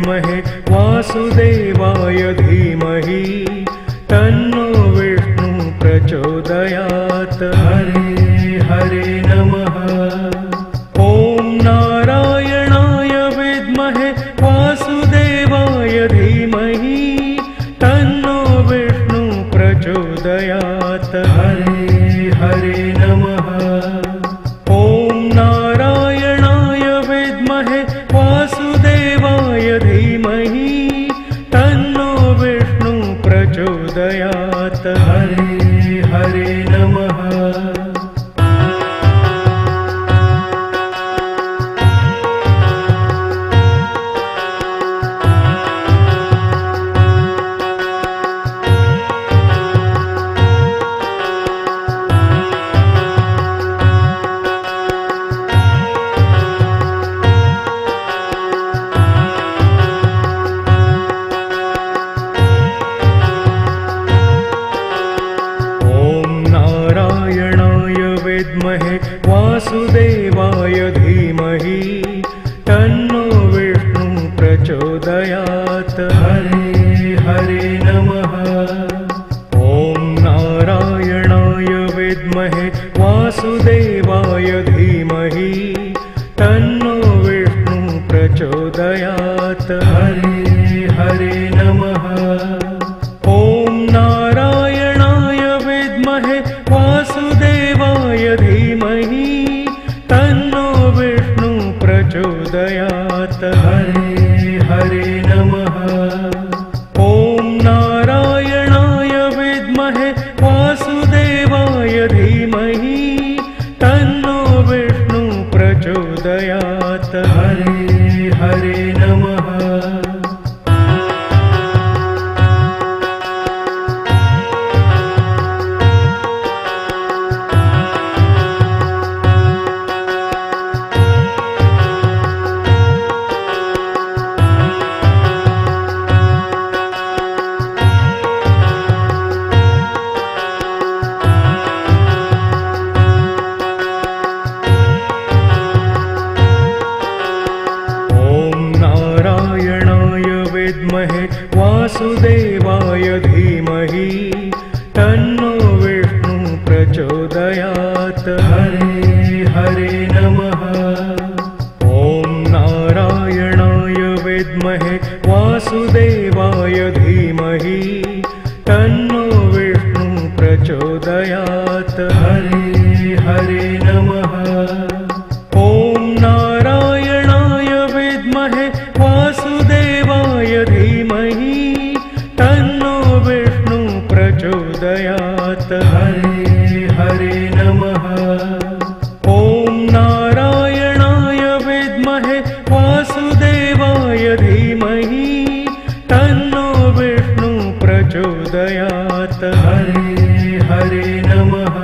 विद्महे वासुदेवाय धीमहि तन्नो विष्णु प्रचोदयात्। हरे हरे नमः। ॐ नारायणाय विद्महे वासुदेवाय धीमहि तन्नो विष्णु प्रचोदयात्। हरे हरे नमः। ॐ नारायणाय विद्महे वासुदेवाय धीमहि तन्नो विष्णु प्रचोदयात्। हरे हरे नमः। विद्महे वासुदेवाय धीमहि तन्नो विष्णु प्रचोदयात्। हरे हरे नमः। ॐ नारायणाय विद्महे वासुदेवाय धीमहि तन्नो विष्णु प्रचोदयात्। हरे हरे नमः। ॐ नारायणाय विद्महे वासुदेवाय धीमहि तन्नो विष्णु प्रचोदयात्। हरे हरे नमः। ॐ नारायणाय विद्महे वासुदेवाय धीमहि तन्नो विष्णु प्रचोदयात्। हरे हरे नमः। विद्महे वासुदेवाय धीमहि तन्नो विष्णु प्रचोदयात्। हरे हरे नमः। ॐ नारायणाय विद्महे वासुदेवाय धीमहि तन्नो विष्णु प्रचोदयात्। हरे हरे नमः। ॐ नारायणाय विद्महे वासुदेवाय धीमहि तन्नो विष्णु प्रचोदयात्। हरे हरे नमः। ॐ नारायणाय विद्महे वासुदेवाय धीमहि तन्नो विष्णु प्रचोदयात्। हरे हरे नमः।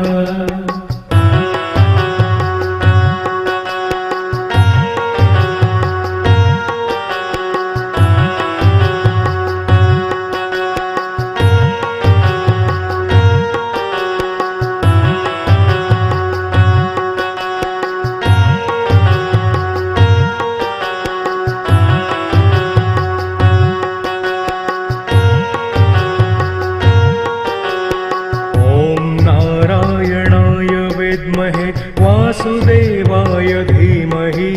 विद्महे वासुदेवाय धीमहि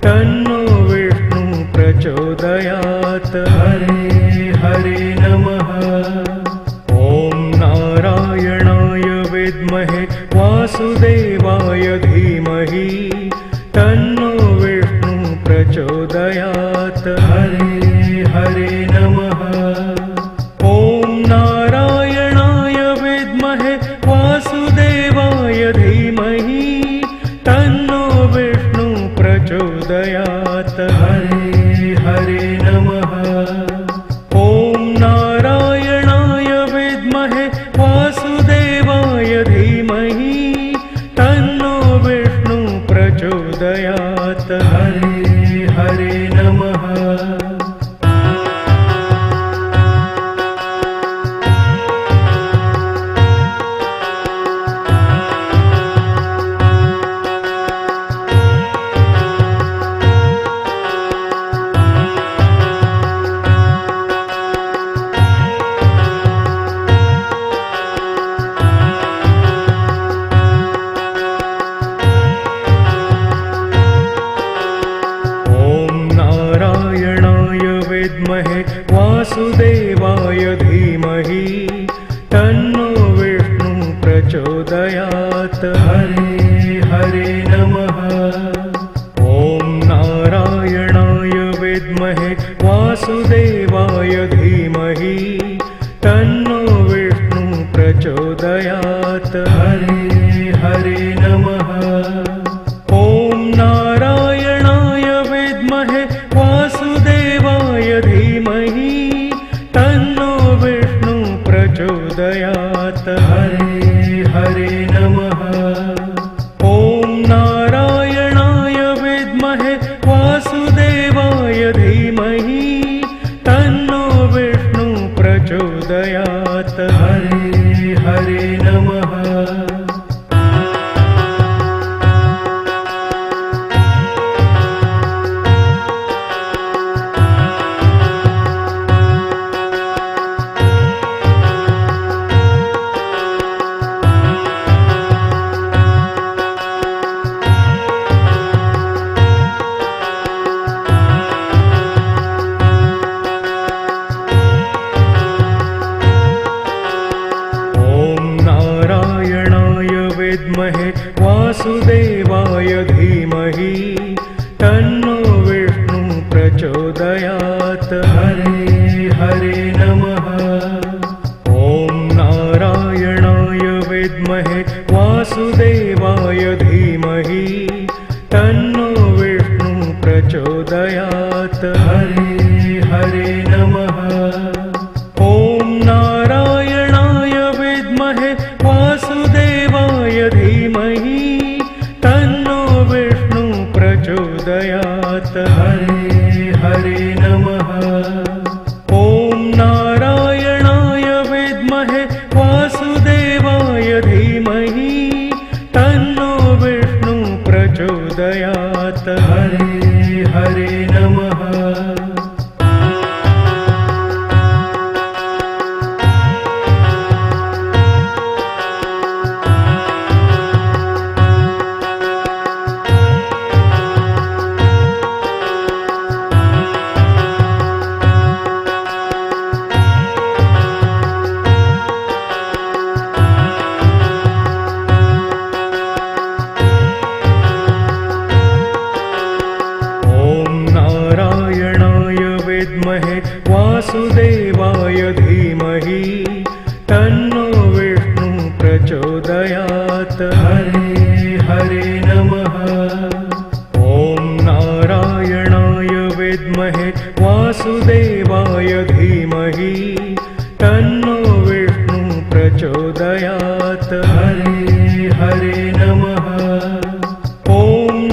तन्नो विष्णु प्रचोदयात्। हरे हरे नमः। ॐ नारायणाय विद्महे वासुदेवाय धीमहि तन्नो विष्णु प्रचोदयात्। हरे हरे नमः। ॐ नारायणाय विद्महे वासुदेवाय धीमहि तन्नो विष्णु प्रचोदयात्। हरे हरे नमः। ॐ नारायणाय विद्महे वासुदेवाय धीमहि वासुदेवाय धीमहि तन्नो विष्णु प्रचोदयात्। हरे हरे नमः। ॐ नारायणाय विद्महे वासुदेवाय धीमहि तन्नो विष्णु प्रचोदयात्। हरे हरे नमः। ॐ नारायणाय विद्महे वासुदेवाय धीमहि तन्नो विष्णु प्रचोदयात्। हरे हरे नमः। ॐ नारायणाय विद्महे वासुदेवाय धीमहि तन्नो विष्णु प्रचोदयात्। हरे हरे नमः। विद्महे वासुदेवाय धीमहि तन्नो विष्णु प्रचोदयात्। हरे हरे नमः। ॐ नारायणाय विद्महे वासुदेवाय धीमहि तन्नो विष्णु प्रचोदयात्। हरे हरे नमः। ॐ नारायणाय विद्महे वासुदेवाय धीमहि तन्नो विष्णु प्रचोदयात्। हरे हरे नमः। ॐ नारायणाय विद्महे वासुदेवाय धीमहि तन्नो विष्णु प्रचोदयात्। हरे हरे नमः। विद्महे वासुदेवाय धीमहि तन्नो विष्णु प्रचोदयात्। हरे हरे नमः। ॐ नारायणाय विद्महे वासुदेवाय धीमहि तन्नो विष्णु प्रचोदयात्। हरे हरे नमः। ॐ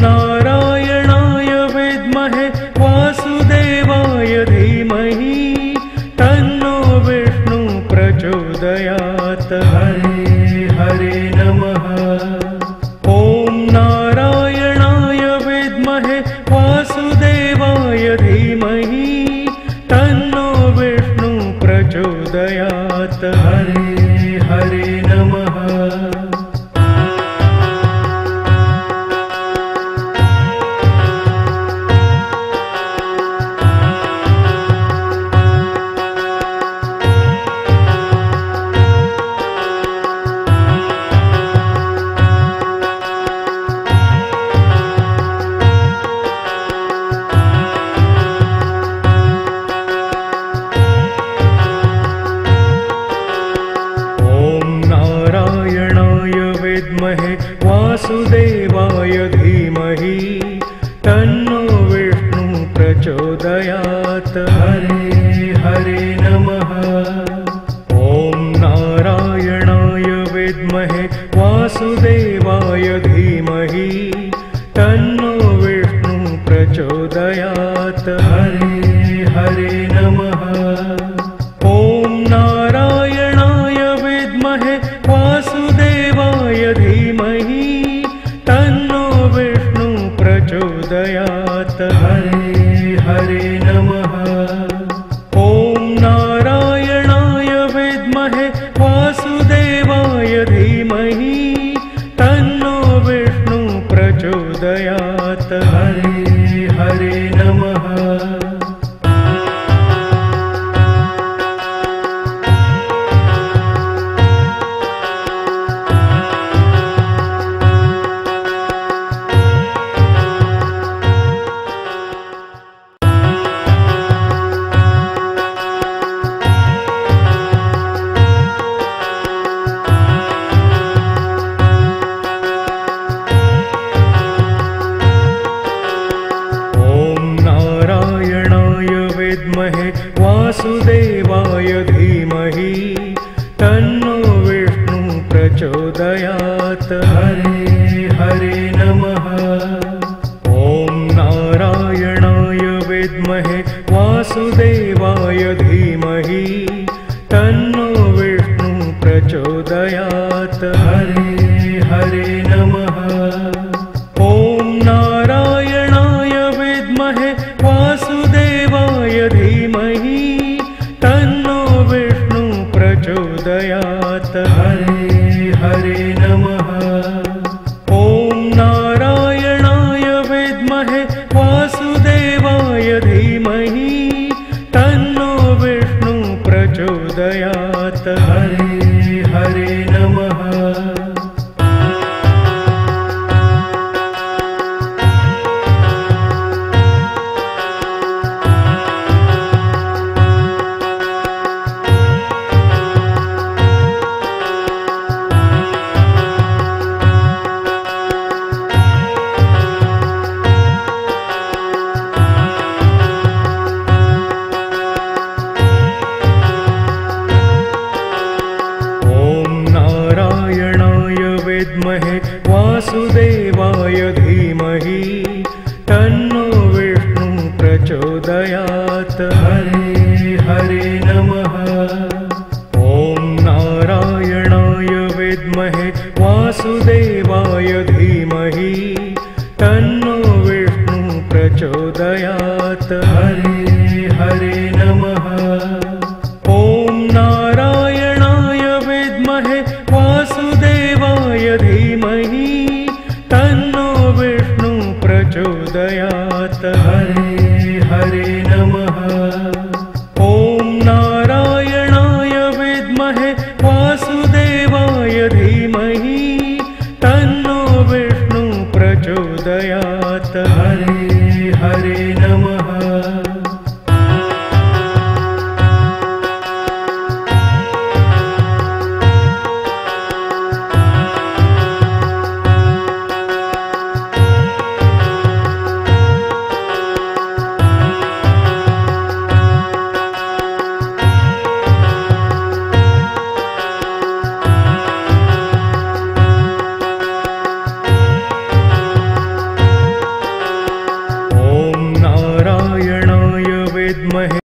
नारायणाय विद्महे वासुदेवाय धीमहि तन्नो विष्णु प्रचोदयात्। हरे हरे नमः। ॐ नारायणाय विद्महे वासुदेवाय धीमहि तन्नो विष्णु प्रचोदयात्। हरे हरे नमः। ॐ नारायणाय विद्महे वासुदेवाय धीमहि तन्नो विष्णु प्रचोदयात्। हरे हरे नमः। ॐ नारायणाय विद्महे वासुदेवाय धीमहि तन्नो विष्णु प्रचोदयात्। हरे हरे नमः। ॐ नारायणाय विद्महे वासुदेवाय धीमहि तन्नो विष्णु प्रचोदयात्। हरे हरे नमः। ॐ नारायणाय विद्महे वासुदेवाय धीमहि तन्नो विष्णु प्रचोदयात्। हरे हरे नमः। ॐ नारायणाय विद्महे वासुदेवाय धीमहि तन्नो विष्णु प्रचोदयात्। हरे हरे नमः। ॐ विद्महे वासुदेवाय धीमहि तन्नो विष्णु प्रचोदयात्। हरे हरे नमः। ॐ नारायणाय विद्महे वासुदेवाय धीमहि तन्नो विष्णु प्रचोदयात्। हरे हरे नमः। ॐ नारायणाय विद्महे वासुदेवाय धीमहि तन्नो विष्णु प्रचोदयात्। हरे हरे नमः। ॐ नारायणाय विद्महे वासुदेवाय धीमहि तन्नो विष्णु प्रचोदयात्। हरे हरे नमः। विद्महे वासुदेवाय धीमहि तन्नो विष्णु प्रचोदयात्। हरे हरे नमः। ॐ नारायणाय विद्महे वासुदेवाय धीमहि तन्नो विष्णु प्रचोदयात्। हरे हरे नमः। ॐ नारायणाय विद्महे वासुदेवाय धीमहि तन्नो विष्णु प्रचोदयात्। हरे हरे नमः।